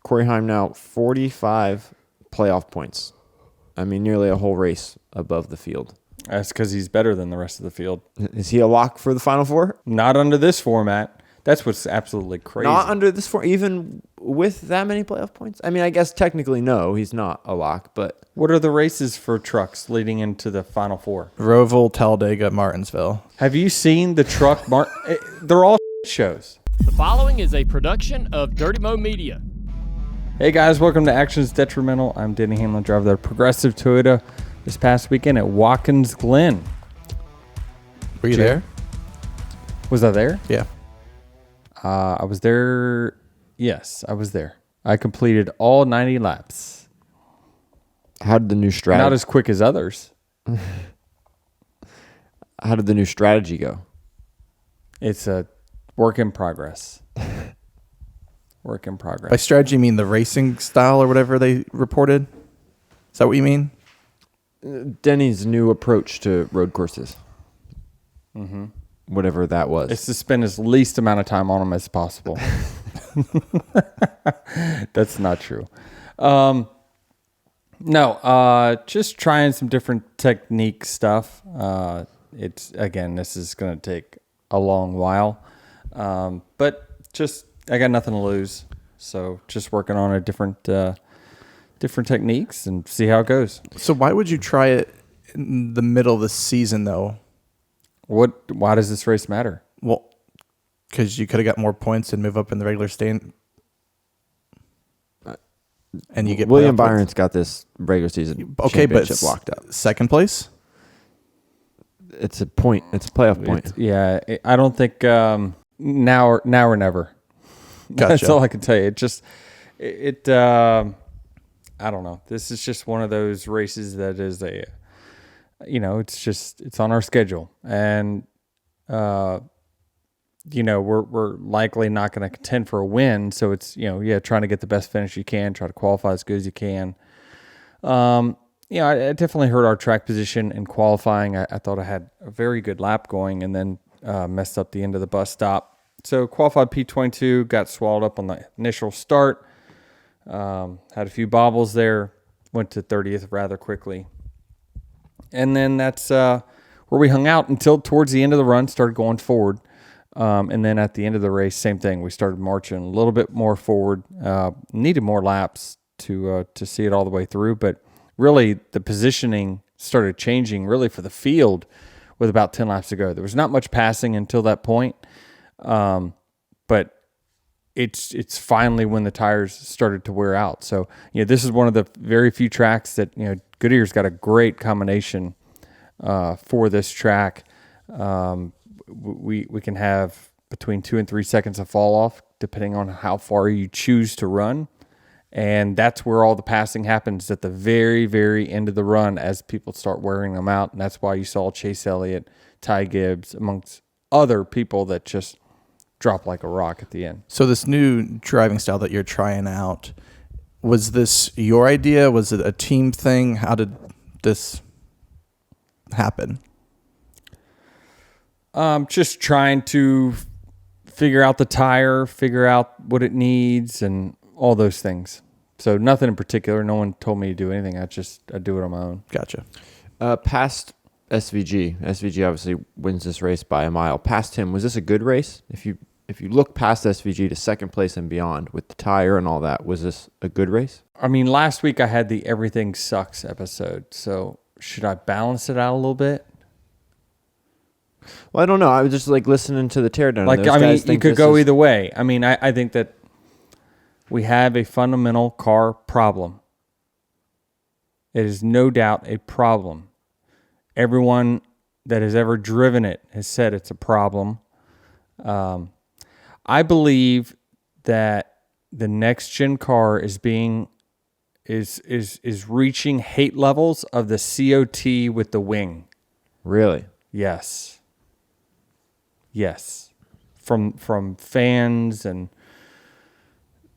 Corey Heim now 45 playoff points. I mean, nearly a whole race above the field. That's because he's better than the rest of the field. Is he a lock for the Final Four? Not under this format. That's what's absolutely crazy. Not under this format, even with that many playoff points? I mean, I guess technically no, he's not a lock, but... What are the races for trucks leading into the Final Four? Roval, Talladega, Martinsville. Have you seen the truck? They're all shows. The following is a production of Dirty Mo Media. Hey guys, welcome to Actions Detrimental. I'm Denny Hamlin, driver of the Progressive Toyota this past weekend at Watkins Glen. Were you there? Was I there? Yeah. I was there. Yes, I was there. I completed all 90 laps. How did the new strategy... Not as quick as others. How did the new strategy go? It's a work in progress. Work in progress. By strategy, you mean the racing style or whatever they reported? Is that what you mean? Denny's new approach to road courses. Mm-hmm. Whatever that was. It's to spend as least amount of time on them as possible. That's not true. No, just trying some different technique stuff. This is going to take a long while. But just, I got nothing to lose. So just working on a different techniques and see how it goes. So why would you try it in the middle of the season, though? Why does this race matter? Well, because you could have got more points and move up in the regular stand. And you get William Byron's got this regular season championship locked up. Second place? It's a point. It's a playoff point. I don't think now or never. Gotcha. That's all I can tell you. I don't know. This is just one of those races that is it's on our schedule, and we're likely not going to contend for a win. So it's trying to get the best finish you can, try to qualify as good as you can. I definitely hurt our track position in qualifying. I thought I had a very good lap going, and then messed up the end of the bus stop. So qualified P22, got swallowed up on the initial start. Had a few bobbles there, went to 30th rather quickly. And then that's where we hung out until towards the end of the run, started going forward. And then at the end of the race, same thing. We started marching a little bit more forward. Needed more laps to see it all the way through. But really, the positioning started changing really for the field with about 10 laps to go. There was not much passing until that point. But it's finally when the tires started to wear out. So, this is one of the very few tracks that, Goodyear's got a great combination for this track. We can have between 2 and 3 seconds of fall off, depending on how far you choose to run. And that's where all the passing happens at the very, very end of the run as people start wearing them out. And that's why you saw Chase Elliott, Ty Gibbs, amongst other people that just drop like a rock at the end. So this new driving style that you're trying out, was this your idea? Was it a team thing? How did this happen? Just trying to figure out the tire, figure out what it needs, and all those things. So nothing in particular. No one told me to do anything. I do it on my own. Gotcha. Past SVG obviously wins this race by a mile. Past him, was this a good race? If you look past SVG to second place and beyond with the tire and all that, was this a good race? I mean, last week I had the Everything Sucks episode. So should I balance it out a little bit? Well, I don't know. I was just listening to the teardown. You could go either way. I mean, I think that we have a fundamental car problem. It is no doubt a problem. Everyone that has ever driven it has said it's a problem. I believe that the next gen car is reaching hate levels of the COT with the wing. Really? Yes. From fans, and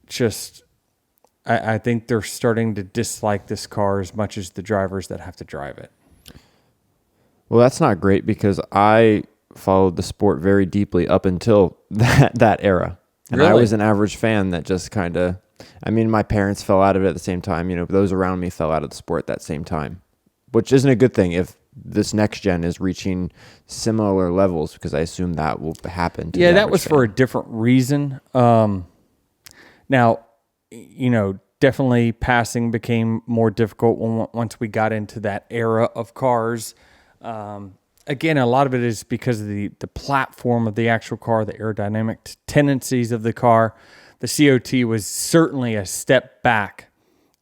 just I think they're starting to dislike this car as much as the drivers that have to drive it. Well, that's not great because I followed the sport very deeply up until that era. And Really? I was an average fan that just kind of... I mean, my parents fell out of it at the same time. You know, those around me fell out of the sport at that same time, which isn't a good thing if this next gen is reaching similar levels, because I assume that will happen. Yeah, that was for a different reason. Now, you know, definitely passing became more difficult once we got into that era of cars. Again, a lot of it is because of the platform of the actual car, the aerodynamic tendencies of the car. The COT was certainly a step back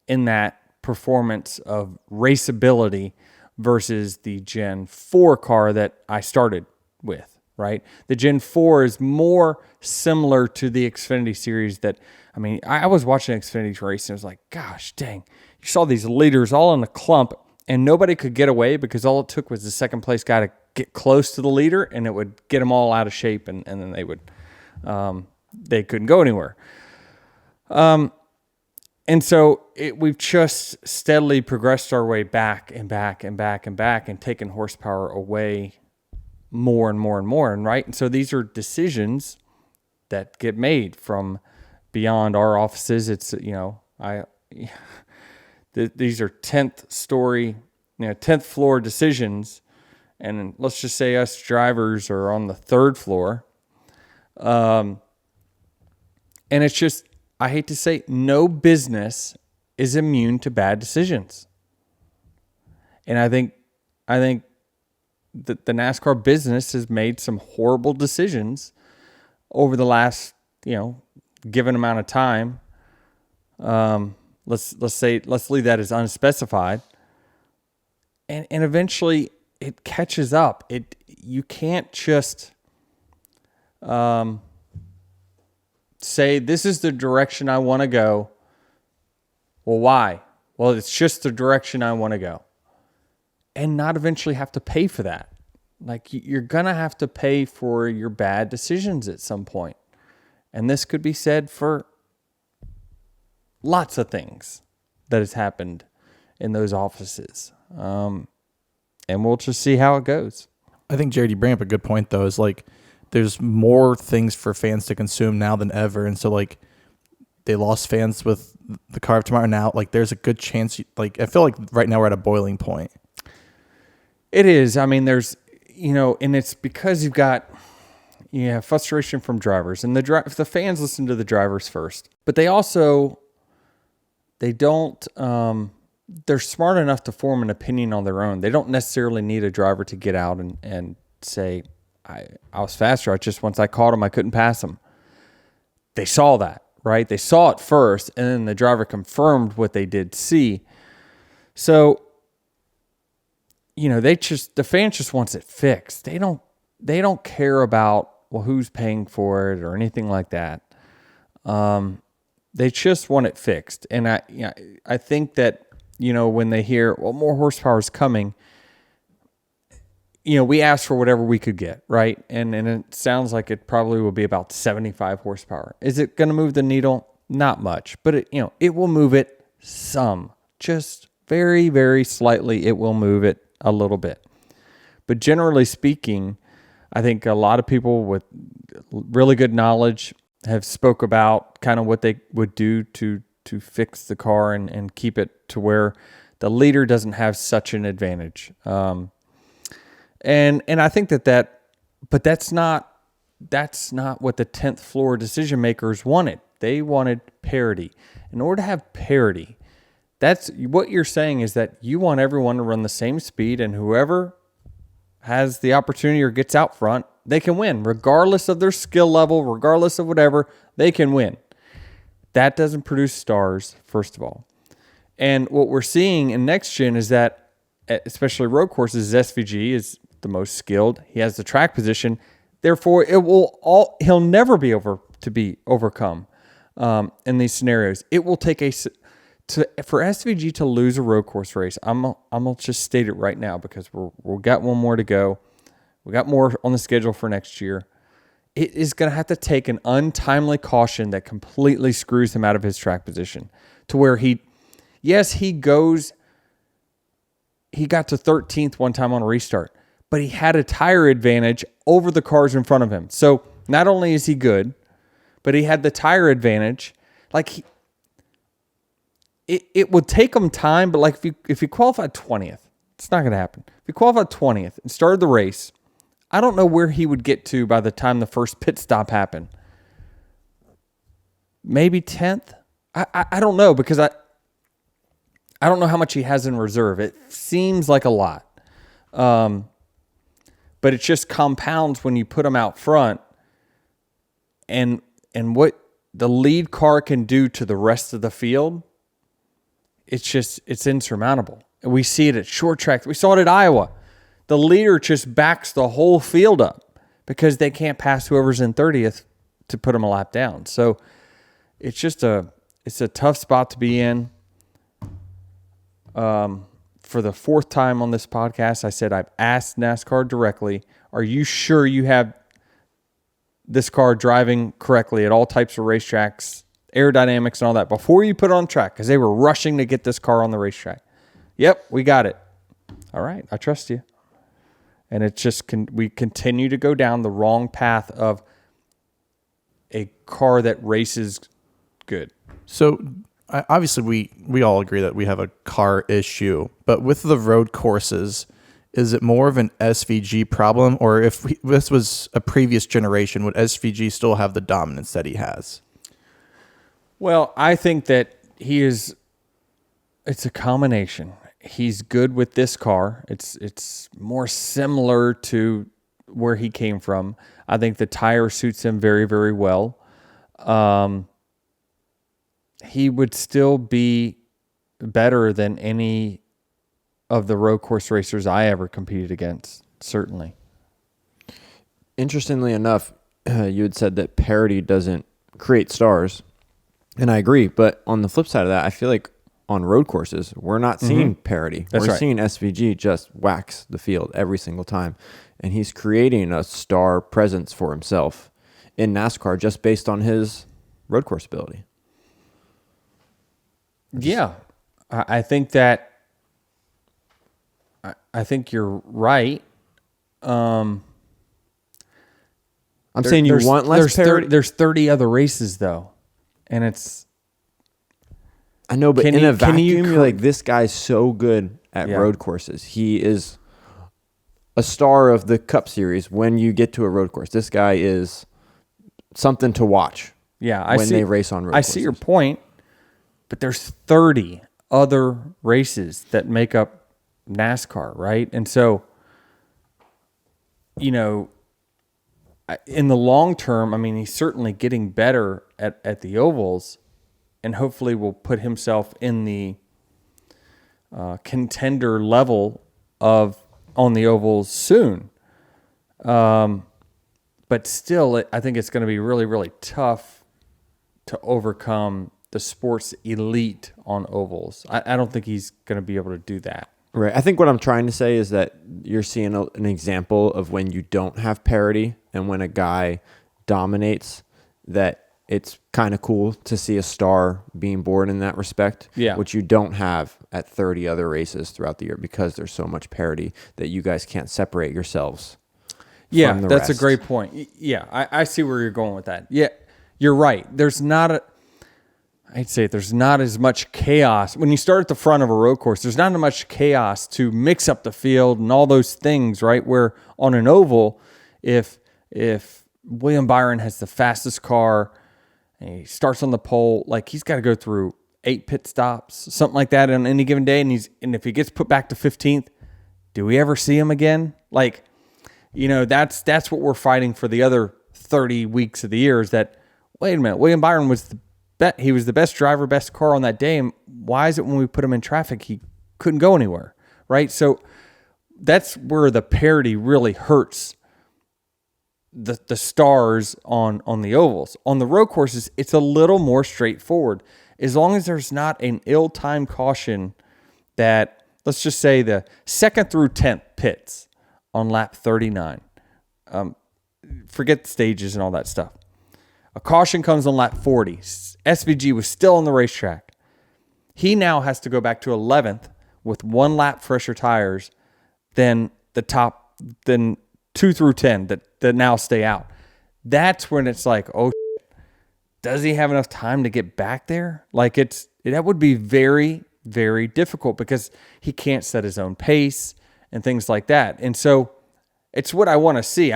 in that performance of raceability versus the Gen 4 car that I started with, right? The Gen 4 is more similar to the Xfinity series that, I mean, I was watching Xfinity race and I was like, gosh, dang. You saw these leaders all in a clump and nobody could get away because all it took was the second place guy to get close to the leader and it would get them all out of shape and then they couldn't go anywhere. And so we've just steadily progressed our way back and back and back and back and taken horsepower away more and more and more. And right. And so these are decisions that get made from beyond our offices. It's, you know, these are 10th story, 10th floor decisions. And let's just say us drivers are on the 3rd floor. And it's just, I hate to say, no business is immune to bad decisions. And I think that the NASCAR business has made some horrible decisions over the last, given amount of time. Let's leave that as unspecified. And eventually it catches up. You can't just say, this is the direction I want to go. Well, why? Well, it's just the direction I want to go. And not eventually have to pay for that. Like, you're going to have to pay for your bad decisions at some point. And this could be said for lots of things that has happened in those offices. And we'll just see how it goes. I think, Jared, you bring up a good point, though, is like, there's more things for fans to consume now than ever. And so, like, they lost fans with the Car of Tomorrow now. Like, there's a good chance, I feel like right now we're at a boiling point. It is. I mean, there's, and it's because you've got, frustration from drivers. And if the fans listen to the drivers first. But they also, they're smart enough to form an opinion on their own. They don't necessarily need a driver to get out and say, I was faster. Once I caught him, I couldn't pass him. They saw that, right? They saw it first, and then the driver confirmed what they did see. So, the fan just wants it fixed. They don't care about, well, who's paying for it or anything like that. They just want it fixed. And I think that, when they hear, well, more horsepower is coming, we asked for whatever we could get, right? And it sounds like it probably will be about 75 horsepower. Is it going to move the needle? Not much, but it will move it some, just very, very slightly. It will move it a little bit. But generally speaking, I think a lot of people with really good knowledge have spoke about kind of what they would do to fix the car and keep it to where the leader doesn't have such an advantage. And I think but that's not what the 10th floor decision makers wanted. They wanted parity. In order to have parity, that's what you're saying, is that you want everyone to run the same speed, and whoever has the opportunity or gets out front, they can win, regardless of their skill level, regardless of whatever, they can win. That doesn't produce stars, first of all. And what we're seeing in next gen is that, especially road courses, SVG is the most skilled. He has the track position. Therefore, he'll never be overcome in these scenarios. It will take for SVG to lose a road course race. I'm gonna just state it right now because we've got one more to go. We got more on the schedule for next year. It is going to have to take an untimely caution that completely screws him out of his track position, to where he got to 13th one time on a restart, but he had a tire advantage over the cars in front of him. So not only is he good, but he had the tire advantage. it would take them time, but like if you qualified 20th, it's not going to happen. If you qualified 20th and started the race, I don't know where he would get to by the time the first pit stop happened. Maybe 10th? I don't know, because I don't know how much he has in reserve. It seems like a lot. But it just compounds when you put him out front, and what the lead car can do to the rest of the field, it's insurmountable. And we see it at short track. We saw it at Iowa. The leader just backs the whole field up because they can't pass whoever's in 30th to put them a lap down. So it's just it's a tough spot to be in. For the fourth time on this podcast, I said I've asked NASCAR directly, are you sure you have this car driving correctly at all types of racetracks, aerodynamics and all that, before you put it on track? Because they were rushing to get this car on the racetrack. Yep, we got it. All right, I trust you. And it's just we continue to go down the wrong path of a car that races good. So obviously we all agree that we have a car issue, but with the road courses, is it more of an SVG problem, or if this was a previous generation, would SVG still have the dominance that he has? Well, I think that it's a combination. He's good with this car. It's more similar to where he came from. I think the tire suits him very, very well. He would still be better than any of the road course racers I ever competed against, certainly. Interestingly enough, you had said that parity doesn't create stars, and I agree. But on the flip side of that, I feel like on road courses, we're not seeing parity. That's we're right. seeing SVG just wax the field every single time, and he's creating a star presence for himself in NASCAR just based on his road course ability. Yeah, I think that. I think you're right. I'm saying you want less parity. There's 30 other races though, and it's. I know, but in a vacuum, you you're like, this guy's so good at road courses. He is a star of the Cup Series when you get to a road course. This guy is something to watch. Yeah, they race on road courses. I see your point, but there's 30 other races that make up NASCAR, right? And so, in the long term, I mean, he's certainly getting better at the ovals, and hopefully will put himself in the contender level on the ovals soon. But still, I think it's going to be really, really tough to overcome the sports elite on ovals. I don't think he's going to be able to do that. Right. I think what I'm trying to say is that you're seeing an example of when you don't have parity and when a guy dominates, that it's kind of cool to see a star being born in that respect, which you don't have at 30 other races throughout the year because there's so much parity that you guys can't separate yourselves from the that's rest. a great point. Yeah, I see where you're going with that. Yeah, you're right. There's not as much chaos. When you start at the front of a road course, there's not as much chaos to mix up the field and all those things, right? Where on an oval, if William Byron has the fastest car and he starts on the pole, like he's got to go through 8 pit stops, something like that on any given day. And if he gets put back to 15th, do we ever see him again? Like, that's what we're fighting for the other 30 weeks of the year, is that, wait a minute, William Byron was he was the best driver, best car on that day. And why is it when we put him in traffic, he couldn't go anywhere, right? So that's where the parity really hurts the stars on the ovals. On the road courses, it's a little more straightforward. As long as there's not an ill-timed caution that, let's just say the 2nd through 10th pits on lap 39. Forget the stages and all that stuff. A caution comes on lap 40. SVG was still on the racetrack. He now has to go back to 11th with 1 lap fresher tires than 2 through 10 that now stay out. That's when it's like, oh, does he have enough time to get back there? Like that would be very, very difficult because he can't set his own pace and things like that. And so it's what I want to see.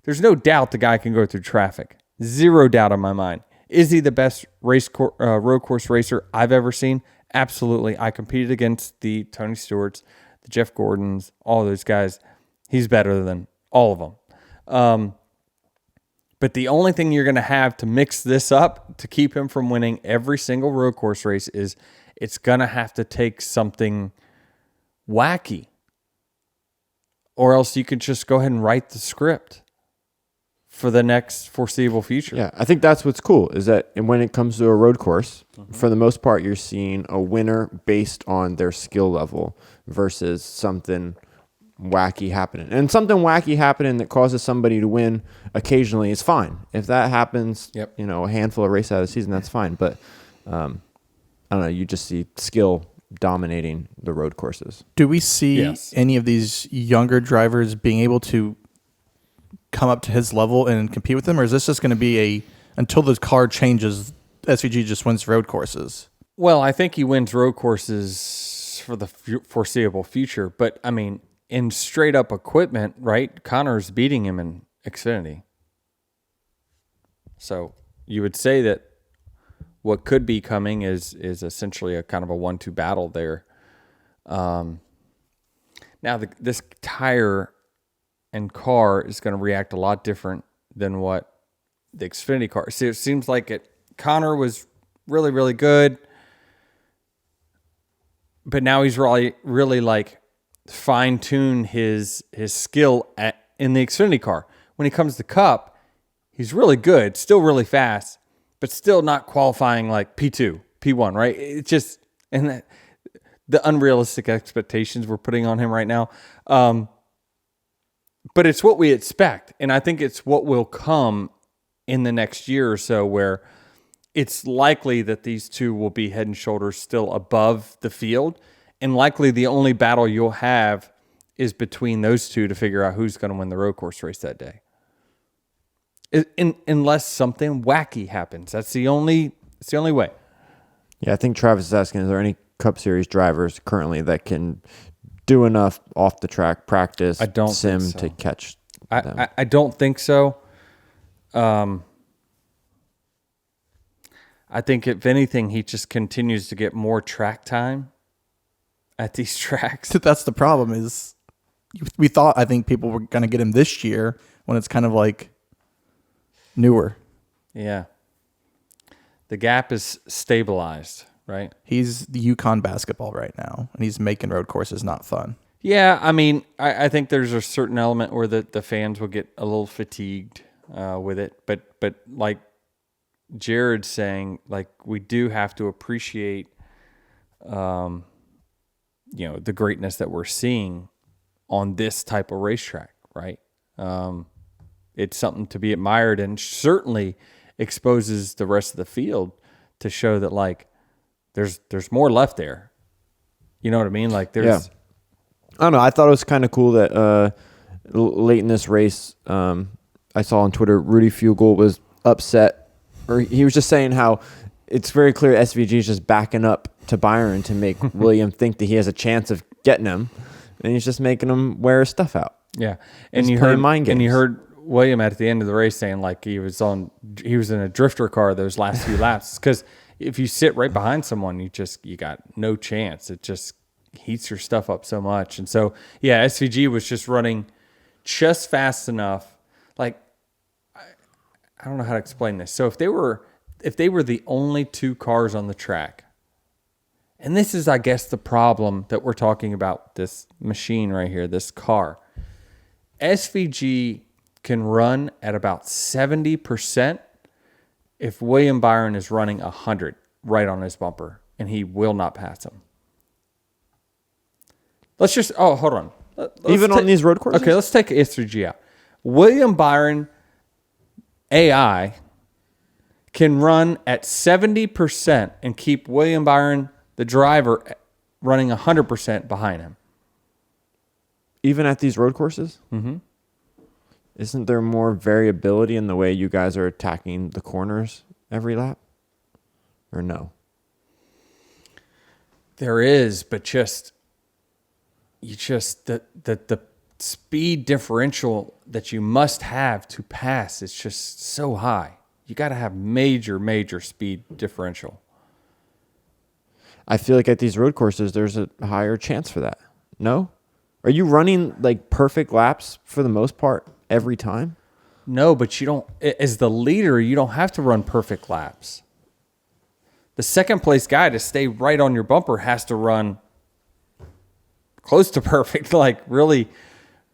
There's no doubt the guy can go through traffic. Zero doubt in my mind. Is he the best road course racer I've ever seen? Absolutely. I competed against the Tony Stewarts, the Jeff Gordons, all those guys. He's better than all of them. But the only thing you're going to have to mix this up to keep him from winning every single road course race is it's going to have to take something wacky. Or else you could just go ahead and write the script for the next foreseeable future. Yeah, I think that's what's cool is that when it comes to a road course, for the most part, you're seeing a winner based on their skill level versus something wacky happening. And something wacky happening that causes somebody to win occasionally is fine. If that happens, a handful of races out of the season, that's fine. But I don't know, you just see skill dominating the road courses. Do we see any of these younger drivers being able to come up to his level and compete with him, or is this just going to be until the car changes, SVG just wins road courses? Well, I think he wins road courses for the foreseeable future, but I mean, in straight up equipment, right? Connor's beating him in Xfinity. So you would say that what could be coming is essentially a kind of a 1-2 battle there. Now this tire and car is going to react a lot different than what the Xfinity car. See, it seems like Connor was really, really good, but now he's really like fine-tune his skill in the Xfinity car. When he comes to Cup, he's really good, still really fast, but still not qualifying like P2, P1, right? It's just, and the unrealistic expectations we're putting on him right now. But it's what we expect, and I think it's what will come in the next year or so, where it's likely that these two will be head and shoulders still above the field, and likely the only battle you'll have is between those two to figure out who's going to win the road course race that day. Unless something wacky happens. It's the only way. Yeah, I think Travis is asking, is there any Cup Series drivers currently that can do enough off the track practice sim to catch them? I don't think so. I think if anything, he just continues to get more track time at these tracks. That's the problem is I think people were going to get him this year when it's kind of like newer. Yeah. The gap is stabilized, right? He's the Yukon basketball right now, and he's making road courses not fun. Yeah, I mean, I think there's a certain element where the fans will get a little fatigued with it. But like Jared's saying, like, we do have to appreciate, the greatness that we're seeing on this type of racetrack, right? It's something to be admired and certainly exposes the rest of the field to show that, like, there's more left there. You know what I mean? Like, there's... Yeah. I don't know. I thought it was kind of cool that late in this race, I saw on Twitter, Rudy Fugel was upset, or he was just saying how it's very clear SVG is just backing up to Byron to make William think that he has a chance of getting him, and he's just making him wear his stuff out. Yeah, and he's you heard mind games. And you heard William at the end of the race saying, like, he was in a drifter car those last few laps, because if you sit right behind someone, you got no chance. It just heats your stuff up so much. And so, yeah, SVG was just running just fast enough. Like, I don't know how to explain this. So if they were the only two cars on the track, and this is, I guess, the problem that we're talking about, this machine right here, this car, SVG can run at about 70% if William Byron is running 100 right on his bumper, and he will not pass him. Let's just, hold on. Even on these road courses? Okay, let's take S3G out. William Byron AI can run at 70% and keep William Byron, the driver, running 100% behind him. Even at these road courses? Mm-hmm. Isn't there more variability in the way you guys are attacking the corners every lap? Or no? There is, but the speed differential that you must have to pass is just so high. You got to have major speed differential. I feel like at these road courses, there's a higher chance for that. No? Are you running like perfect laps for the most part every time? No, but you don't, as the leader, you don't have to run perfect laps. The second place guy to stay right on your bumper has to run close to perfect, like really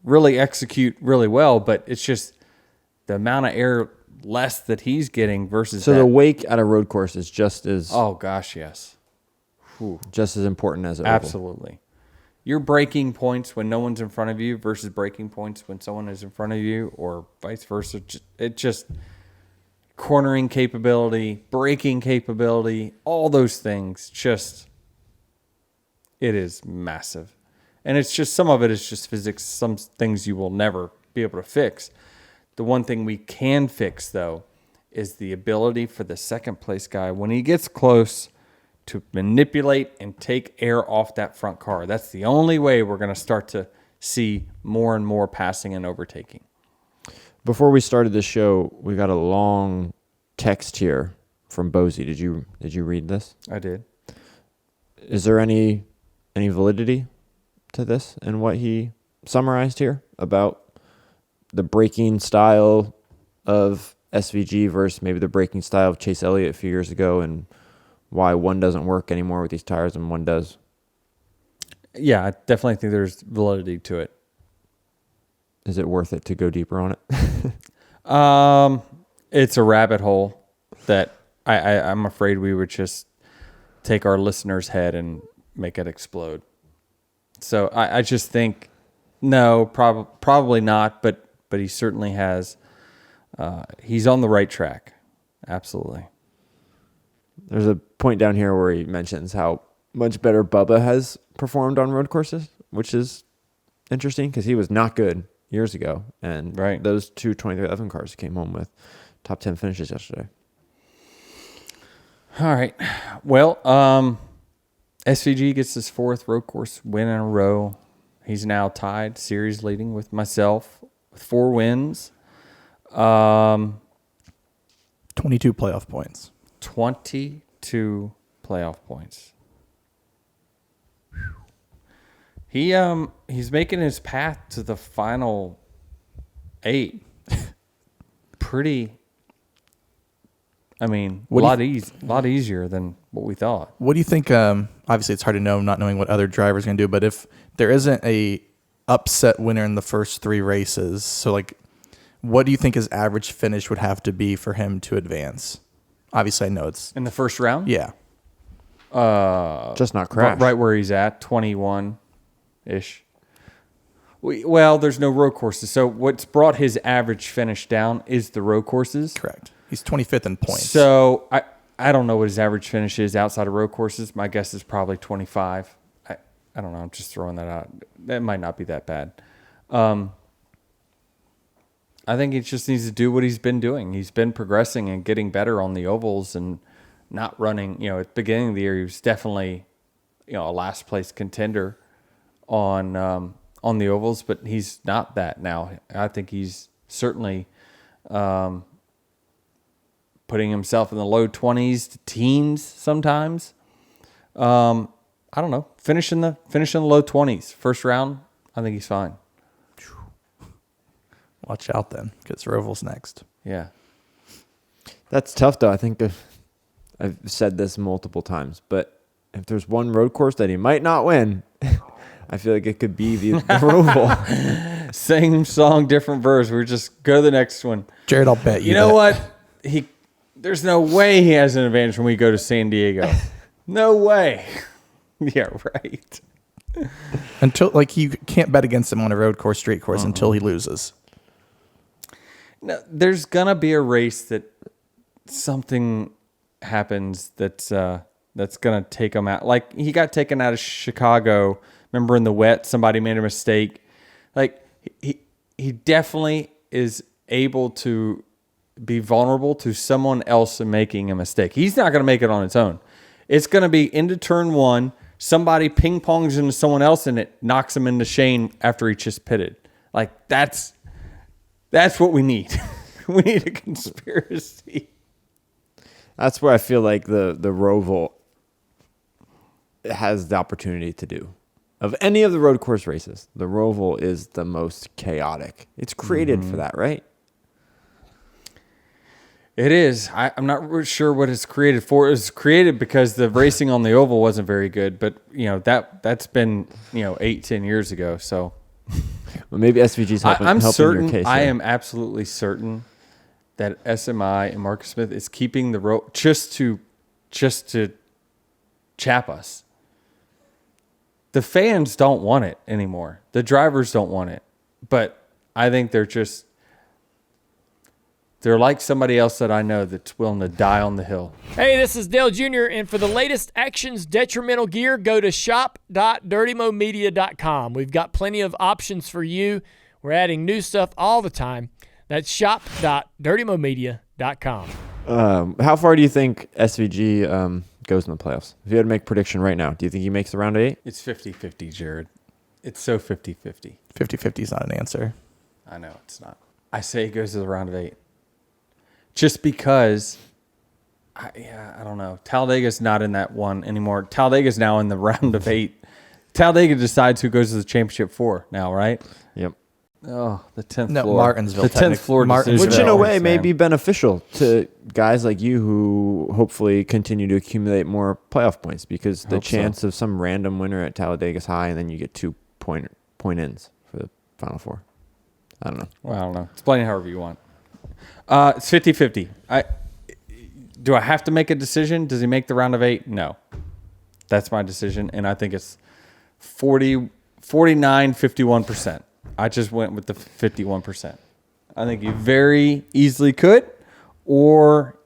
execute really well, but it's just the amount of air less that he's getting versus So the wake at a road course is just as oh gosh, yes. just as important as it Absolutely. Your braking points when no one's in front of you versus braking points when someone is in front of you, or vice versa. It just cornering capability, braking capability, all those things. Just it is massive, and it's just some of it is just physics. Some things you will never be able to fix. The one thing we can fix though is the ability for the second place guy when he gets close to manipulate and take air off that front car. That's the only way we're going to start to see more and more passing and overtaking. Before we started this show, we got a long text here from Bozy. Did you read this? I did. Is there any validity to this and what he summarized here about the braking style of SVG versus maybe the braking style of Chase Elliott a few years ago, and why one doesn't work anymore with these tires and one does? Yeah, I definitely think there's validity to it. Is it worth it to go deeper on it? It's a rabbit hole that I'm afraid we would just take our listener's head and make it explode. So I just think, no, probably not, but he certainly has, he's on the right track. Absolutely. There's a point down here where he mentions how much better Bubba has performed on road courses, which is interesting because he was not good years ago. And right. Those two 2311 cars came home with top 10 finishes yesterday. All right. Well, SVG gets his fourth road course win in a row. He's now tied series leading with myself with 4 wins. 22 playoff points. 22 playoff points. He's making his path to the final 8 pretty. I mean, a lot easier than what we thought. What do you think? Obviously, it's hard to know, not knowing what other drivers going to do. But if there isn't a upset winner in the first 3 races, so like, what do you think his average finish would have to be for him to advance? Obviously, I know it's In the first round? yeah. Just not crash. Right where he's at, 21-ish. Well, there's no road courses. So what's brought his average finish down is the road courses. Correct. He's 25th in points. So I don't know what his average finish is outside of road courses. My guess is probably 25. I don't know. I'm just throwing that out. That might not be that bad. I think he just needs to do what he's been doing. He's been progressing and getting better on the ovals and not running. At the beginning of the year, he was definitely, a last place contender on the ovals, but he's not that now. I think he's certainly putting himself in the low 20s to teens sometimes. I don't know. Finish in the low 20s. First round, I think he's fine. Watch out then, because Roval's next. Yeah. That's tough, though. I think I've said this multiple times, but if there's one road course that he might not win, I feel like it could be the Roval. Same song, different verse. We're just go to the next one. Jared, I'll bet you. You know what? There's no way he has an advantage when we go to San Diego. No way. Yeah, right. Until you can't bet against him on a road course, street course until he loses. No, there's gonna be a race that something happens that's gonna take him out. Like he got taken out of Chicago. Remember in the wet, somebody made a mistake. Like he definitely is able to be vulnerable to someone else making a mistake. He's not going to make it on its own. It's going to be into turn one. Somebody ping pongs into someone else and it knocks him into Shane after he just pitted. Like that's what we need. We need a conspiracy. That's where I feel like the Roval has the opportunity to do. Of any of the road course races, the Roval is the most chaotic. It's created for that, right? It is. I'm not really sure what it's created for. It was created because the racing on the oval wasn't very good, but that's been 8-10 years ago. So Well, maybe SVG's helping. I'm helping certain. Your case I there. am absolutely certain that SMI and Marcus Smith is keeping the rope just to chap us. The fans don't want it anymore. The drivers don't want it, but I think they're like somebody else that I know that's willing to die on the hill. Hey, this is Dale Jr., and for the latest Actions Detrimental gear, go to shop.dirtymomedia.com. We've got plenty of options for you. We're adding new stuff all the time. That's shop.dirtymomedia.com. How far do you think SVG goes in the playoffs? If you had to make a prediction right now, do you think he makes the round of 8? It's 50-50, Jared. It's so 50-50. 50-50 is not an answer. I know it's not. I say he goes to the round of 8. Just because, I don't know. Talladega's not in that one anymore. Talladega's now in the round of 8. Talladega decides who goes to the championship 4 now, right? Yep. Oh, the 10th No, floor. Martinsville. The 10th floor Martinsville. Which in a way decision. may be beneficial to guys like you who hopefully continue to accumulate more playoff points, because the Hope so. chance of some random winner at Talladega is high, and then you get 2 point ins for the Final Four. I don't know. Well, I don't know. Explain it however you want. It's 50-50. Do I have to make a decision? Does he make the round of 8? No. That's my decision, and I think it's 51%. I just went with the 51%. I think you very easily could, or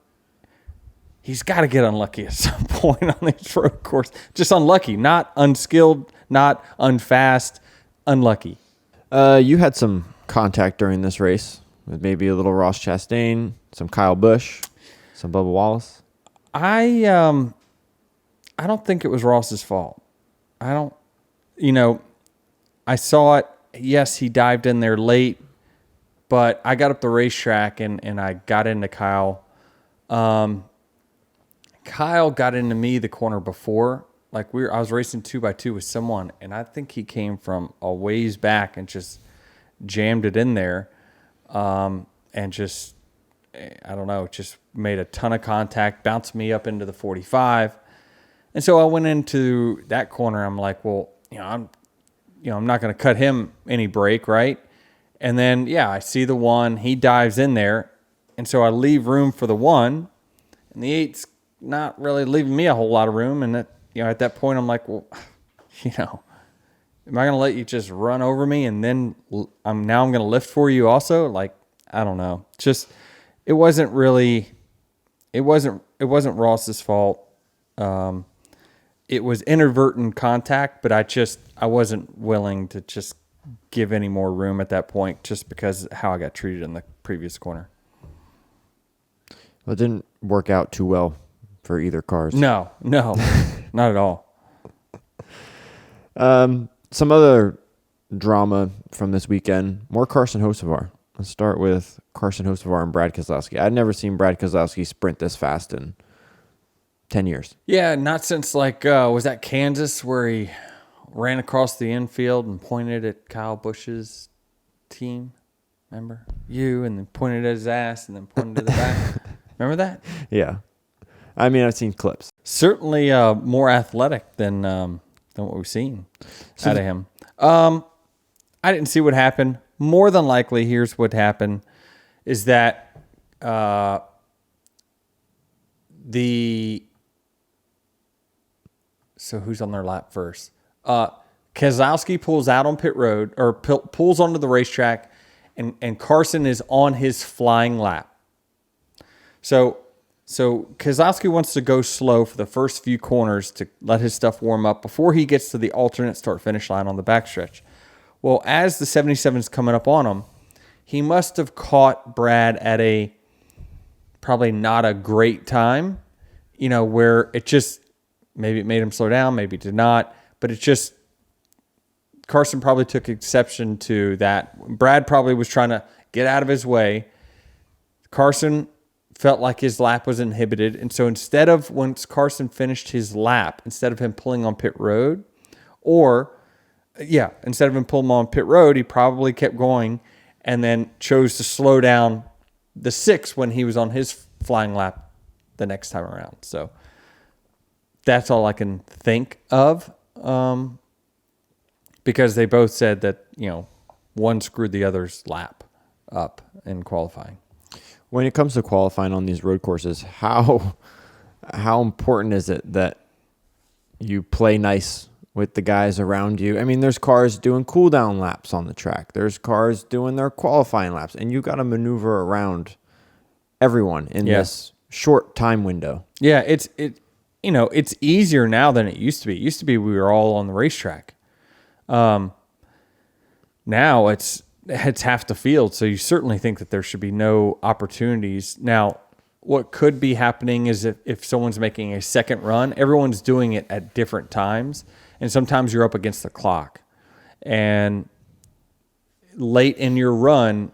he's got to get unlucky at some point on this road course. Just unlucky, not unskilled, not unfast, unlucky. You had some contact during this race with maybe a little Ross Chastain, some Kyle Busch, some Bubba Wallace. I don't think it was Ross's fault. I saw it. Yes, he dived in there late, but I got up the racetrack and I got into Kyle. Kyle got into me the corner before. I was racing 2x2 with someone, and I think he came from a ways back and just jammed it in there, and just, I don't know, just made a ton of contact, bounced me up into the 45. And so I went into that corner. I'm like, well, I'm not going to cut him any break, right? And then, I see the 1. He dives in there. And so I leave room for the 1. And the 8's not really leaving me a whole lot of room. And at that point, I'm like, well, am I going to let you just run over me and then I'm going to lift for you also? I don't know. Just, it wasn't Ross's fault. It was inadvertent contact, but I wasn't willing to just give any more room at that point, just because of how I got treated in the previous corner. Well, it didn't work out too well for either cars. No, not at all. Some other drama from this weekend, more Carson Hocevar. Let's start with Carson Hocevar and Brad Keselowski. I'd never seen Brad Keselowski sprint this fast in 10 years. Yeah, not since was that Kansas where he ran across the infield and pointed at Kyle Busch's team? Remember? And then pointed at his ass and then pointed to the back. Remember that? Yeah. I mean, I've seen clips. Certainly more athletic than what we've seen out of him. I didn't see what happened. More than likely, here's what happened, is that so who's on their lap first? Keselowski pulls out on pit road, or pulls onto the racetrack, and Carson is on his flying lap. So Keselowski wants to go slow for the first few corners to let his stuff warm up before he gets to the alternate start-finish line on the backstretch. Well, as the 77's coming up on him, he must have caught Brad at a probably not a great time, where it just, maybe it made him slow down, maybe it did not, but it just, Carson probably took exception to that. Brad probably was trying to get out of his way. Carson felt like his lap was inhibited. And so once Carson finished his lap, instead of him pulling on pit road, he probably kept going and then chose to slow down the 6 when he was on his flying lap the next time around. So that's all I can think of, because they both said that, one screwed the other's lap up in qualifying. When it comes to qualifying on these road courses, how important is it that you play nice with the guys around you? I mean, there's cars doing cool down laps on the track. There's cars doing their qualifying laps, and you got to maneuver around everyone in this short time window. Yeah, it's easier now than it used to be. It used to be we were all on the racetrack. Now it's half the field, so you certainly think that there should be no opportunities. Now, what could be happening is if someone's making a second run, everyone's doing it at different times, and sometimes you're up against the clock. And late in your run,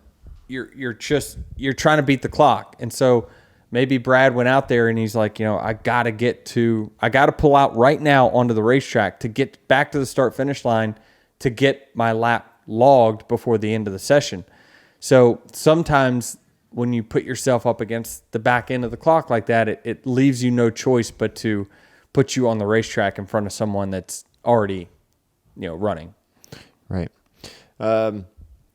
you're trying to beat the clock. And so maybe Brad went out there and he's like, I got to pull out right now onto the racetrack to get back to the start-finish line to get my lap logged before the end of the session. So sometimes when you put yourself up against the back end of the clock like that, it leaves you no choice but to put you on the racetrack in front of someone that's already, running. Right.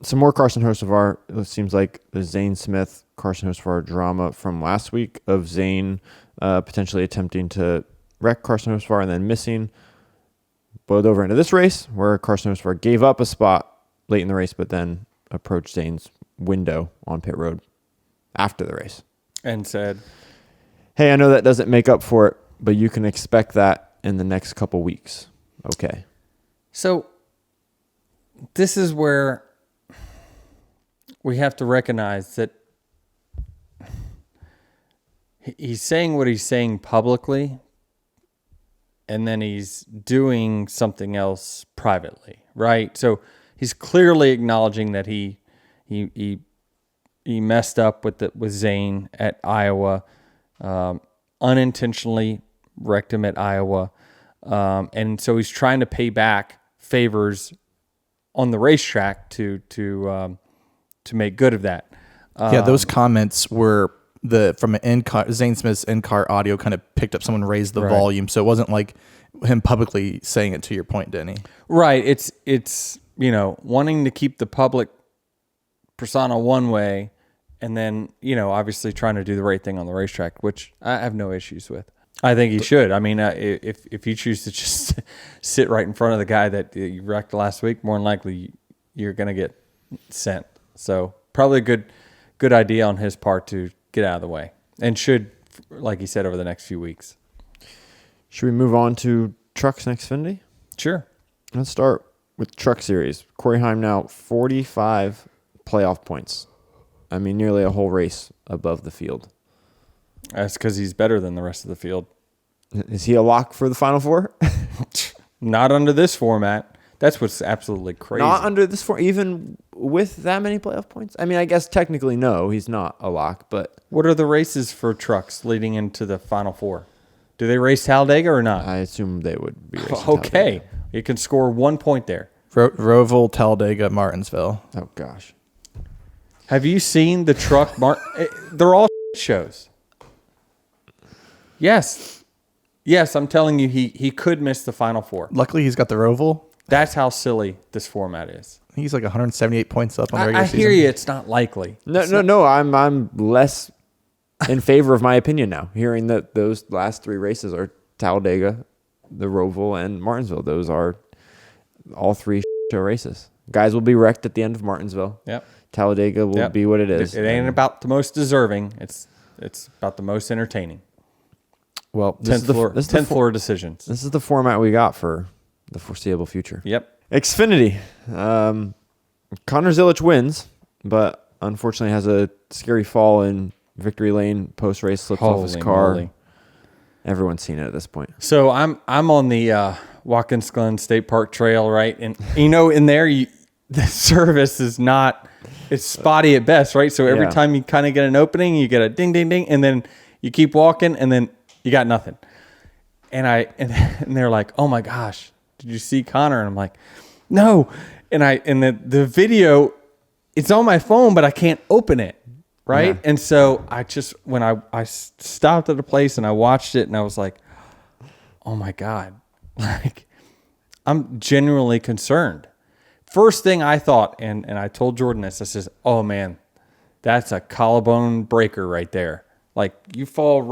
Some more Carson Hocevar. It seems like the Zane Smith Carson Hocevar drama from last week of Zane potentially attempting to wreck Carson Hocevar and then missing, boiled over into this race where Carson Hocevar gave up a spot late in the race, but then approached Zane's window on pit road after the race and said, "Hey, I know that doesn't make up for it, but you can expect that in the next couple weeks." Okay. So this is where we have to recognize that he's saying what he's saying publicly, and then he's doing something else privately, right? So he's clearly acknowledging that he messed up with Zane at Iowa, unintentionally wrecked him at Iowa, and so he's trying to pay back favors on the racetrack to make good of that. Those comments were from an in-car, Zane Smith's in-car audio kind of picked up someone raised the volume, so it wasn't like him publicly saying it. To your point, Denny. Right. It's wanting to keep the public persona one way, and then obviously trying to do the right thing on the racetrack, which I have no issues with. I think he should. I mean, if you choose to just sit right in front of the guy that you wrecked last week, more than likely you're going to get sent. So probably a good idea on his part to get out of the way, and should, like he said, over the next few weeks. Should we move on to Trucks and Xfinity? Sure. Let's start with Truck Series. Corey Heim now 45 playoff points. I mean, nearly a whole race above the field. That's because he's better than the rest of the field. Is he a lock for the Final Four? Not under this format. That's what's absolutely crazy. Not under this format, even with that many playoff points? I mean, I guess technically no, he's not a lock, but... What are the races for trucks leading into the Final Four? Do they race Talladega or not? I assume they would be racing Okay. Talladega. You can score 1 point there. Roval, Talladega, Martinsville. Oh, gosh. Have you seen the truck? They're all shows. Yes, I'm telling you, he could miss the Final Four. Luckily, he's got the Roval. That's how silly this format is. He's like 178 points up on the regular season. I hear you. It's not likely. No. I'm less in favor of my opinion now, hearing that those last 3 races are Talladega, the Roval, and Martinsville. Those are all 3 show races. Guys will be wrecked at the end of Martinsville. Yep. Talladega will be what it is. It ain't about the most deserving. It's about the most entertaining. Well, 10th floor decisions. This is the format we got for the foreseeable future. Yep. Xfinity. Connor Zilisch wins, but unfortunately has a scary fall in victory lane post-race, slips off his car. Moly. Everyone's seen it at this point. So I'm on the Watkins Glen State Park Trail, right? And in there, the service is not, it's spotty at best, right? So every time you kind of get an opening, you get a ding, ding, ding, and then you keep walking, and then you got nothing. And they're like, "Oh my gosh, did you see Connor?" And I'm like, "No." And the video, it's on my phone, but I can't open it, right? Yeah. And so when I stopped at a place and I watched it, and I was like, "Oh my God," like I'm genuinely concerned. First thing I thought, and I told Jordan this, I says, "Oh man, that's a collarbone breaker right there. Like you fall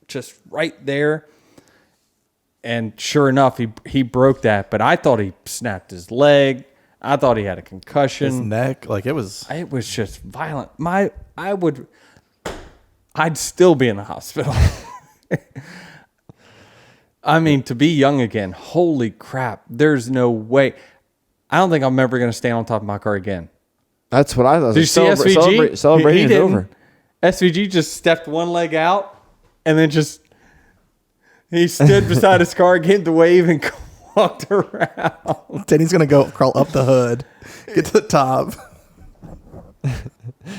just right there." And sure enough, he broke that, but I thought he snapped his leg. I thought he had a concussion. His neck, like it was just violent. I'd still be in the hospital. I mean, to be young again, holy crap. There's no way. I don't think I'm ever going to stand on top of my car again. That's what I thought. Did you see SVG? Celebrating is over. SVG just stepped one leg out and then he stood beside his car, getting to wave, and walked around. Denny's going to go crawl up the hood, get to the top.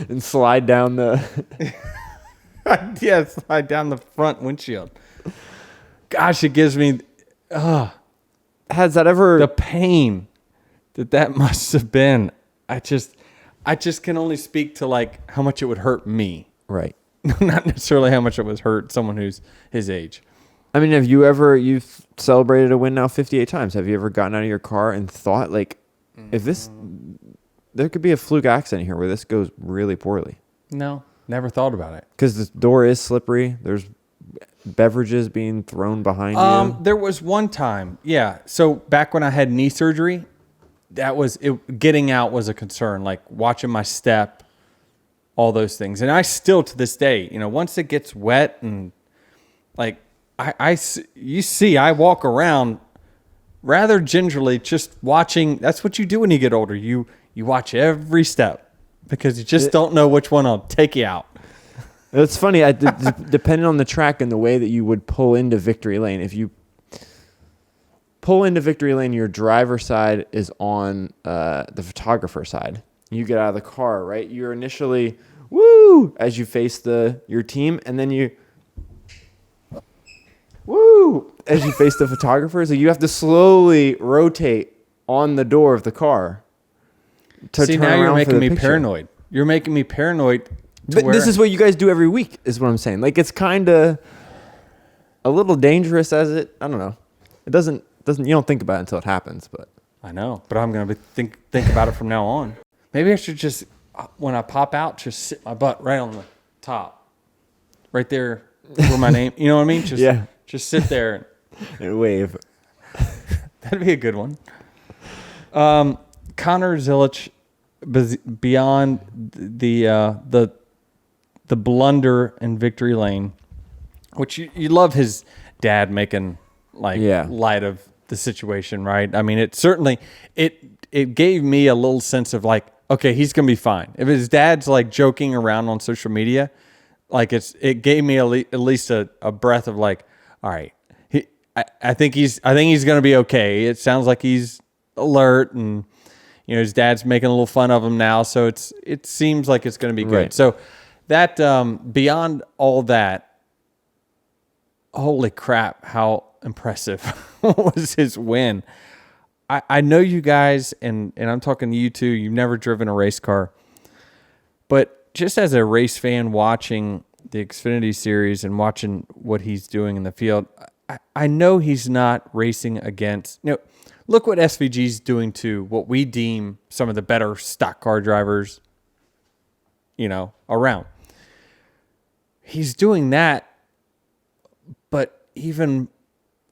And slide down the... slide down the front windshield. Gosh, it gives me... Has that ever... The pain that must have been. I just can only speak to like how much it would hurt me. Right. Not necessarily how much it would hurt someone who's his age. I mean, you've celebrated a win now 58 times. Have you ever gotten out of your car and thought, like, if there could be a fluke accident here where this goes really poorly? No, never thought about it. Because the door is slippery. There's beverages being thrown behind you. There was one time, yeah. So back when I had knee surgery, that was it. Getting out was a concern, like watching my step, all those things. And I still, to this day, once it gets wet and like, I walk around rather gingerly, just watching. That's what you do when you get older. You watch every step because you just don't know which one will take you out. It's funny. Depending on the track and the way that you would pull into victory lane, if you pull into victory lane, your driver's side is on the photographer side. You get out of the car, right? You're initially woo as you face your team, and then you. Woo! As you face the photographer, so you have to slowly rotate on the door of the car. See, now you're making me paranoid. You're making me paranoid. But this is what you guys do every week, is what I'm saying. Like, it's kind of a little dangerous I don't know. It doesn't, you don't think about it until it happens, but. I know, but I'm going to think about it from now on. Maybe I should just, when I pop out, just sit my butt right on the top. Right there where my name, you know what I mean? Just sit there and wave. That'd be a good one. Connor Zilisch, beyond the blunder in victory lane, which you love his dad making light of the situation, right? I mean, it certainly it gave me a little sense of like, okay, he's gonna be fine. If his dad's like joking around on social media, like it gave me at least a breath of like, all right, I think he's going to be okay. It sounds like he's alert, and his dad's making a little fun of him now, so it seems like it's going to be good. Right. So that beyond all that, holy crap, how impressive was his win. I know you guys, and I'm talking to you too. You've never driven a race car, but just as a race fan watching the Xfinity series and watching what he's doing in the field, I know he's not racing against. Look what SVG's doing to what we deem some of the better stock car drivers, around. He's doing that, but even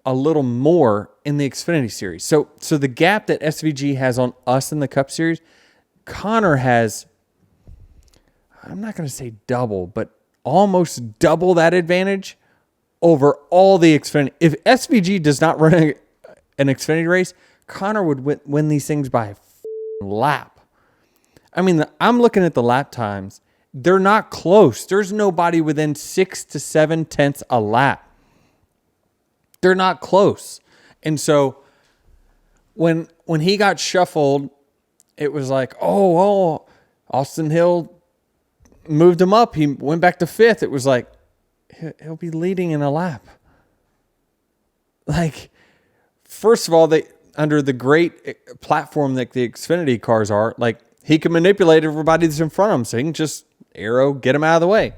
a little more in the Xfinity series. So the gap that SVG has on us in the Cup series, Connor has, I'm not going to say double, but almost double that advantage over all the Xfinity. If SVG does not run an Xfinity race, Connor would win these things by a lap. I mean, I'm looking at the lap times, they're not close. There's nobody within 6 to 7 tenths a lap. They're not close. And so when he got shuffled, it was like, oh, Austin Hill moved him up. He went back to 5th. It was like, he'll be leading in a lap. Like, first of all, they under the great platform that the Xfinity cars are, like, he can manipulate everybody that's in front of him, so he can just arrow, get him out of the way.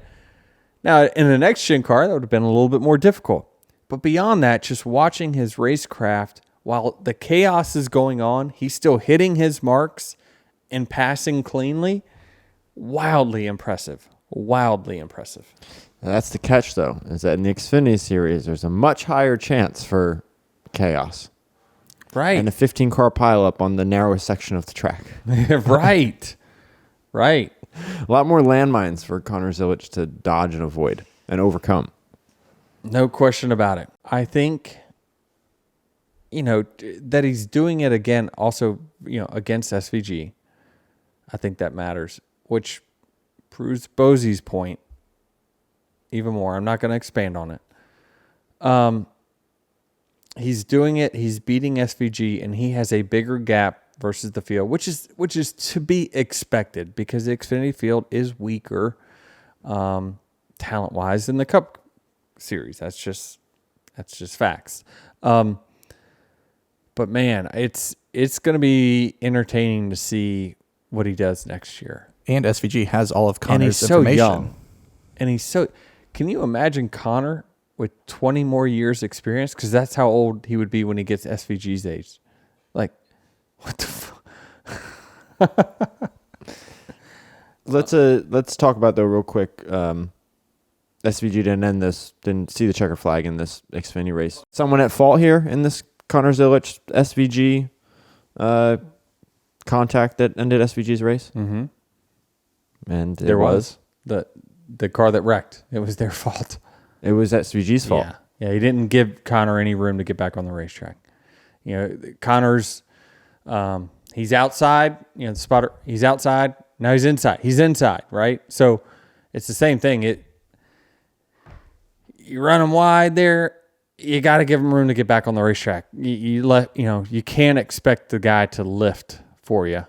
Now, in an next-gen car, that would have been a little bit more difficult. But beyond that, just watching his racecraft, while the chaos is going on, he's still hitting his marks and passing cleanly. Wildly impressive. Wildly impressive. Now, that's the catch, though, is that in the Xfinity Series, there's a much higher chance for chaos. Right. And a 15-car pileup on the narrowest section of the track. Right. Right. A lot more landmines for Connor Zilisch to dodge and avoid and overcome. No question about it. I think, that he's doing it again also, against SVG. I think that matters, which proves Bosey's point even more. I'm not going to expand on it. He's doing it. He's beating SVG, and he has a bigger gap versus the field, which is to be expected because the Xfinity field is weaker talent-wise than the Cup Series. That's just facts. But man, it's going to be entertaining to see what he does next year. And SVG has all of And Connor's he's so information. young. And he's so... Can you imagine Connor with 20 more years experience? Because that's how old he would be when he gets SVG's age. Like, what the fuck? Let's talk about, though, real quick. SVG didn't see the checker flag in this Xfinity race. Someone at fault here in this Connor Zilisch SVG contact that ended SVG's race? Mm-hmm. And There was. The car that wrecked. It was their fault. It was SVG's fault. Yeah, he didn't give Connor any room to get back on the racetrack. Connor's, he's outside, the spotter, he's outside. Now he's inside. He's inside, right? So it's the same thing. You run him wide there, you got to give him room to get back on the racetrack. You can't expect the guy to lift for you,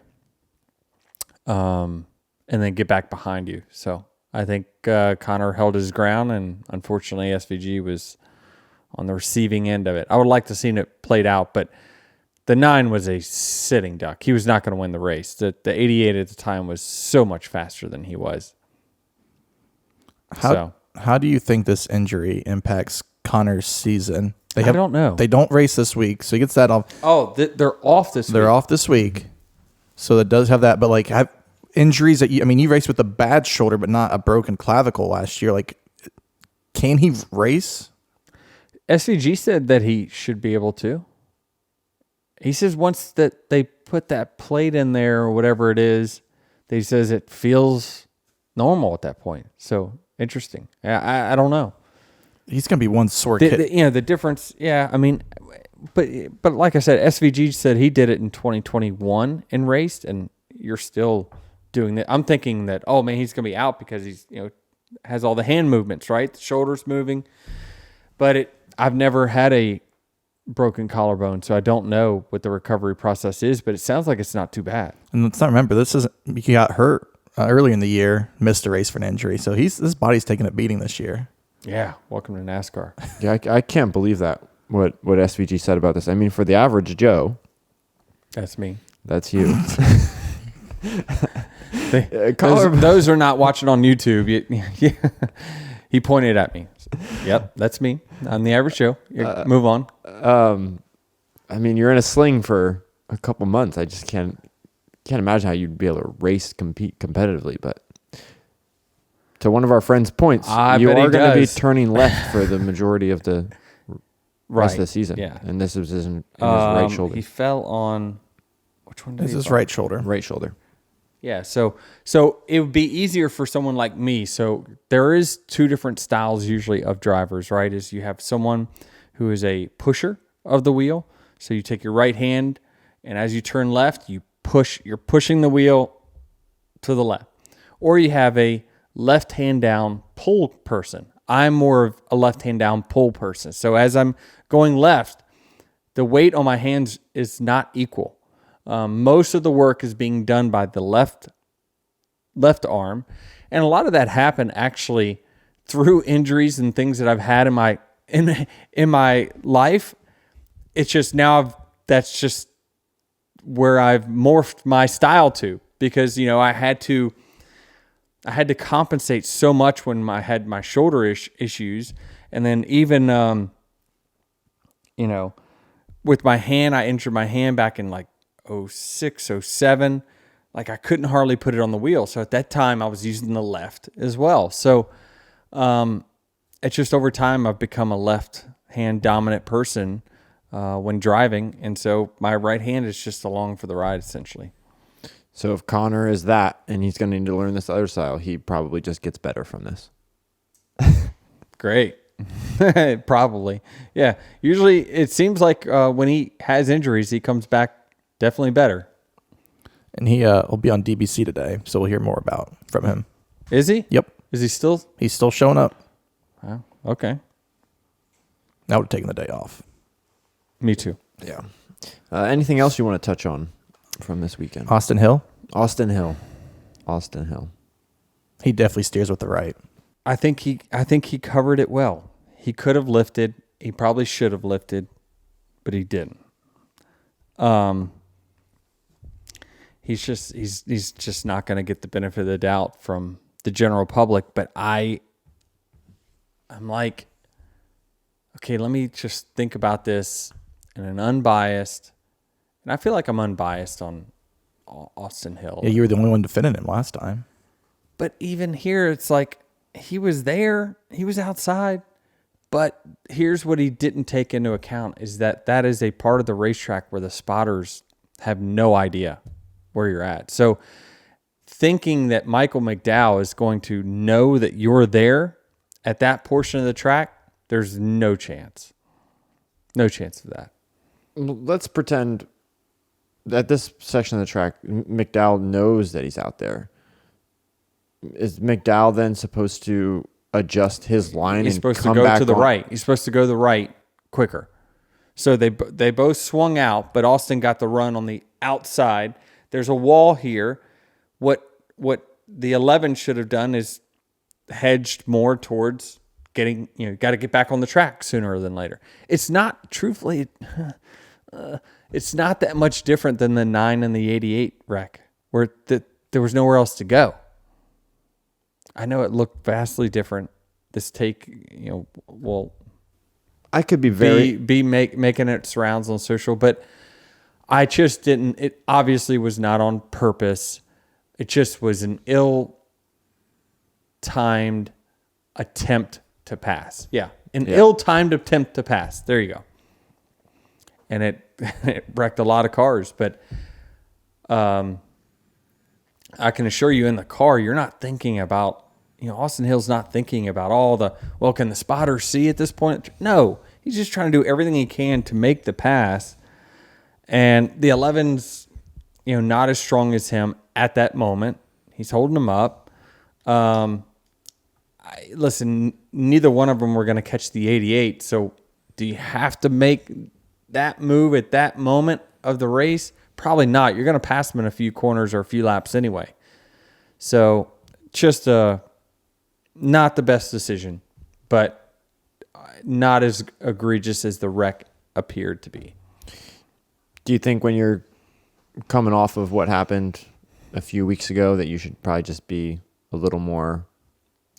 and then get back behind you. So I think Connor held his ground, and unfortunately SVG was on the receiving end of it. I would like to have seen it played out, but the 9 was a sitting duck. He was not going to win the race. The 88 at the time was so much faster than he was. How do you think this injury impacts Connor's season? I don't know. They don't race this week, so he gets that off. Oh, they're off this week. They're off this week, so it does have that. But have injuries that you raced with a bad shoulder, but not a broken clavicle last year. Like, can he race? SVG said that he should be able to. He says once that they put that plate in there or whatever it is, he says it feels normal at that point. So interesting. I don't know. He's going to be one sore kid. The difference. Yeah, but like I said, SVG said he did it in 2021 and raced, and you're still doing that. I'm thinking that, oh man, he's going to be out because he's has all the hand movements, right? The shoulders moving. But I've never had a broken collarbone, so I don't know what the recovery process is, but it sounds like it's not too bad. And let's not remember, he got hurt early in the year, missed a race for an injury, so his body's taking a beating this year. Yeah, welcome to NASCAR. Yeah, I can't believe that, what SVG said about this. For the average Joe, that's me. That's you. Those are not watching on YouTube. He pointed at me. Yep, that's me. I'm the average Joe. Move on. You're in a sling for a couple months. I just can't imagine how you'd be able to compete competitively. But to one of our friends' points, you are going to be turning left for the majority of the rest of the season. Yeah, and this was in his right shoulder. He fell on which one? This is right shoulder. Right shoulder. Yeah, so it would be easier for someone like me. So there is 2 different styles usually of drivers, right? Is you have someone who is a pusher of the wheel. So you take your right hand, and as you turn left, you're pushing the wheel to the left. Or you have a left hand down pull person. I'm more of a left hand down pull person. So as I'm going left, the weight on my hands is not equal. Most of the work is being done by the left arm. And a lot of that happened actually through injuries and things that I've had in my life. It's just that's just where I've morphed my style to, because, I had to compensate so much when I had my shoulder issues. And then even, with my hand, I injured my hand back in like 06, 07. Like, I couldn't hardly put it on the wheel. So at that time I was using the left as well. So, it's just over time I've become a left hand dominant person, when driving. And so my right hand is just along for the ride, essentially. So if Connor is that, and he's going to need to learn this other style, he probably just gets better from this. Great. Probably. Yeah. Usually it seems like when he has injuries, he comes back definitely better. And he'll be on DBC today, so we'll hear more from him. Is he? Yep. Is he still? He's still showing up. Oh, okay. I would have taken the day off. Me too. Yeah. Anything else you want to touch on from this weekend? Austin Hill. He definitely steers with the right. I think he covered it well. He could have lifted. He probably should have lifted, but he didn't. He's just not going to get the benefit of the doubt from the general public. But I'm like, okay, let me just think about this in an unbiased, and I feel like I'm unbiased on Austin Hill. Yeah, you were the only one defending him last time. But even here, it's like, he was there, he was outside, but here's what he didn't take into account is that is a part of the racetrack where the spotters have no idea where you're at. So thinking that Michael McDowell is going to know that you're there at that portion of the track, there's no chance. No chance of that. Let's pretend that this section of the track, McDowell knows that he's out there. Is McDowell then supposed to adjust his line? He's and supposed to come go back to the on? right. He's supposed to go to the right quicker. So they both swung out, but Austin got the run on the outside. There's a wall here. What the 11 should have done is hedged more towards getting, got to get back on the track sooner than later. It's not, truthfully, it's not that much different than the 9 and the 88 wreck, where there was nowhere else to go. I know it looked vastly different. This take, I could be making its rounds on social, but I just didn't. It obviously was not on purpose. It just was an ill-timed attempt to pass. Yeah, ill-timed attempt to pass. There you go. And it wrecked a lot of cars, but I can assure you, in the car, you're not thinking about. Austin Hill's not thinking about can the spotter see at this point? No, he's just trying to do everything he can to make the pass. And the 11's, not as strong as him at that moment. He's holding him up. Listen, neither one of them were going to catch the 88. So do you have to make that move at that moment of the race? Probably not. You're going to pass them in a few corners or a few laps anyway. So just not the best decision, but not as egregious as the wreck appeared to be. Do you think when you're coming off of what happened a few weeks ago that you should probably just be a little more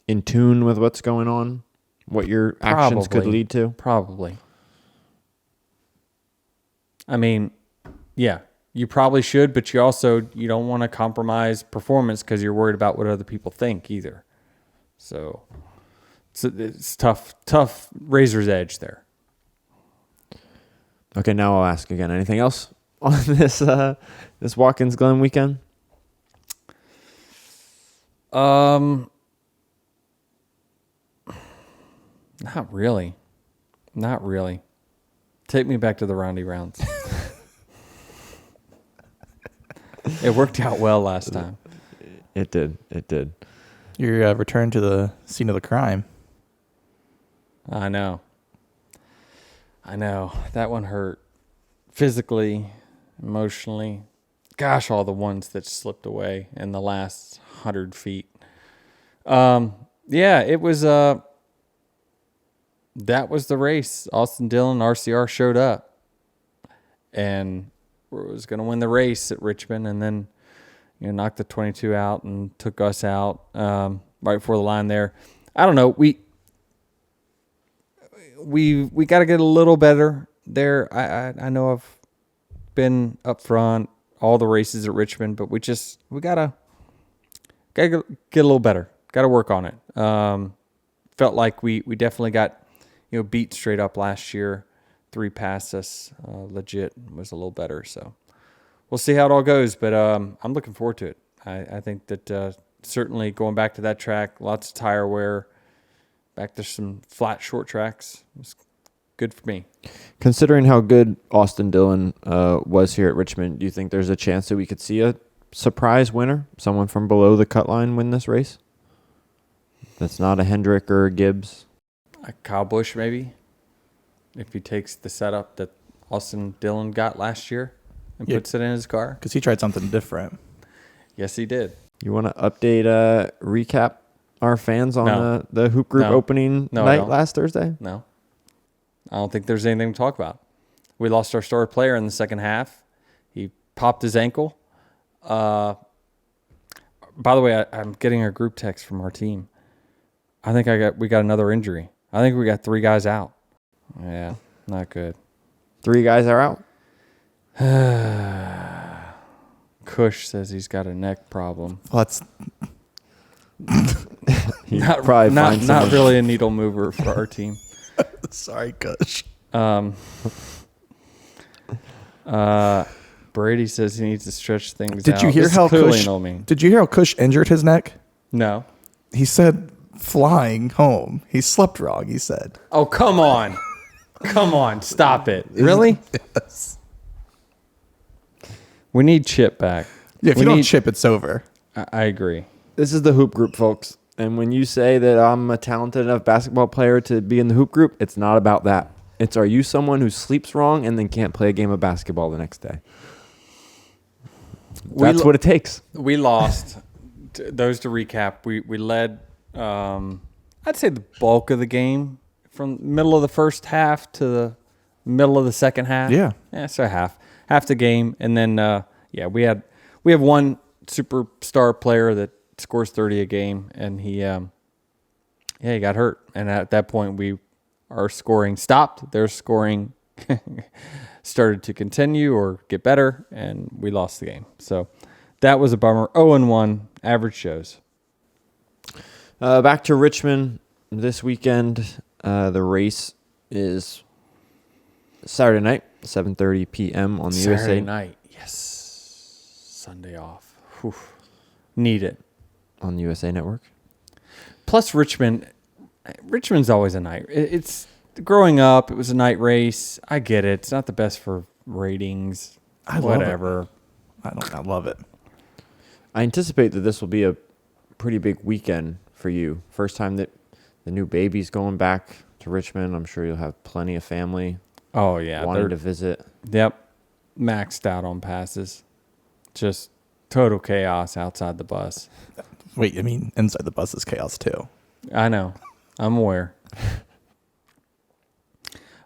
in tune with what's going on, what your actions could lead to? Probably. I mean, yeah, you probably should, but you don't want to compromise performance because you're worried about what other people think either. So it's tough razor's edge there. Okay, now I'll ask again. Anything else on this Watkins Glen weekend? Not really. Take me back to the roundy rounds. It worked out well last time. It did. Your return to the scene of the crime. I know. That one hurt. Physically, emotionally. Gosh, all the ones that slipped away in the last 100 feet. Yeah, it was... that was the race. Austin Dillon, RCR showed up and was going to win the race at Richmond, and then knocked the 22 out and took us out right before the line there. I don't know. We got to get a little better there. I know I've been up front all the races at Richmond, but we gotta get a little better. Got to work on it. Felt like we definitely got beat straight up last year. 3 past us, legit was a little better. So we'll see how it all goes, but I'm looking forward to it. I think that certainly going back to that track, lots of tire wear, back to some flat short tracks, was good for me. Considering how good Austin Dillon was here at Richmond, do you think there's a chance that we could see a surprise winner, someone from below the cut line win this race? That's not a Hendrick or a Gibbs. A Kyle Busch, maybe, if he takes the setup that Austin Dillon got last year and puts it in his car. Because he tried something different. Yes, he did. You want to update, recap our fans on the Hoop Group opening night last Thursday? No. I don't think there's anything to talk about. We lost our star player in the second half. He popped his ankle. By the way, I'm getting a group text from our team. I think we got another injury. I think we got 3 guys out. Yeah, not good. 3 guys are out? Cush says he's got a neck problem. Well, that's not really a needle mover for our team. Sorry, Kush. Brady says he needs to stretch things out. Did you hear how Kush injured his neck? No. He said flying home. He slept wrong, he said. Oh, come on. Come on. Stop it. Really? Yes. We need Chip back. Yeah, if you don't Chip, it's over. I agree. This is the Hoop Group, folks. And when you say that I'm a talented enough basketball player to be in the Hoop Group, it's not about that. It's, are you someone who sleeps wrong and then can't play a game of basketball the next day? That's what it takes. We lost. Those to recap, we led, I'd say the bulk of the game from middle of the first half to the middle of the second half. Yeah. Yeah, so half the game. And then, we have one superstar player that scores 30 a game, and he got hurt. And at that point, our scoring stopped. Their scoring started to continue or get better, and we lost the game. So that was a bummer. 0-1 average shows. Back to Richmond this weekend. The race is Saturday night, 7:30 p.m. on the USA. Saturday night, yes. Sunday off. Whew. Need it. On the USA Network. Plus Richmond's always a night. It's growing up, it was a night race. I get it. It's not the best for ratings. Whatever. I love it. I anticipate that this will be a pretty big weekend for you. First time that the new baby's going back to Richmond. I'm sure you'll have plenty of family. Oh yeah, wanting to visit. Yep, maxed out on passes. Just total chaos outside the bus. Wait, I mean inside the bus is chaos too. I know. I'm aware.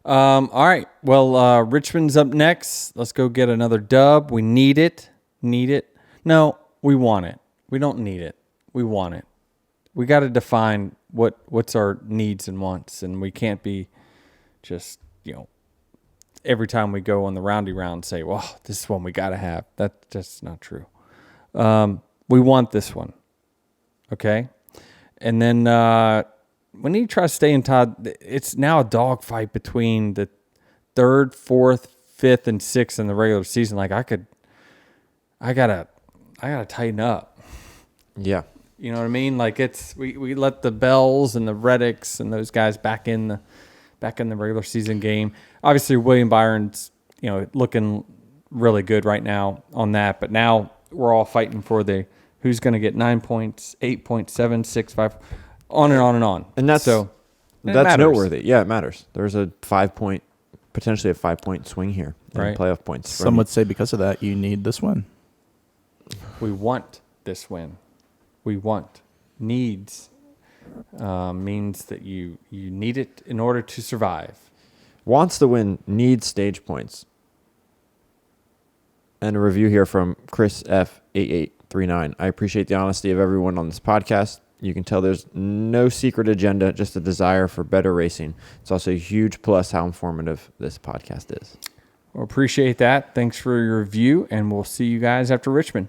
All right. Well, Richmond's up next. Let's go get another dub. We need it. No, we want it. We don't need it. We want it. We got to define what's our needs and wants, and we can't be just, every time we go on the roundy round say, well, this is one we got to have. That's just not true. We want this one. Okay? And then we need to try to stay in Todd. It's now a dogfight between the 3rd, 4th, 5th, and 6th in the regular season. Like I gotta tighten up. Yeah. You know what I mean? Like we let the Bells and the Reddicks and those guys back in the regular season game. Obviously William Byron's, looking really good right now on that, but now we're all fighting for the who's going to get 9 points, 8 points, 7, 6, 5, on and on and on. And that's so it that's matters. noteworthy. Yeah, it matters. There's a 5 point, potentially a 5 point swing here in Right. playoff points. Some would say because of that, you need this win. We want this win. We want. Needs means that you need it in order to survive. Wants the win, needs stage points. And a review here from Chris F8839. I appreciate the honesty of everyone on this podcast. You can tell there's no secret agenda, just a desire for better racing. It's also a huge plus how informative this podcast is. Well, appreciate that. Thanks for your review, and we'll see you guys after Richmond.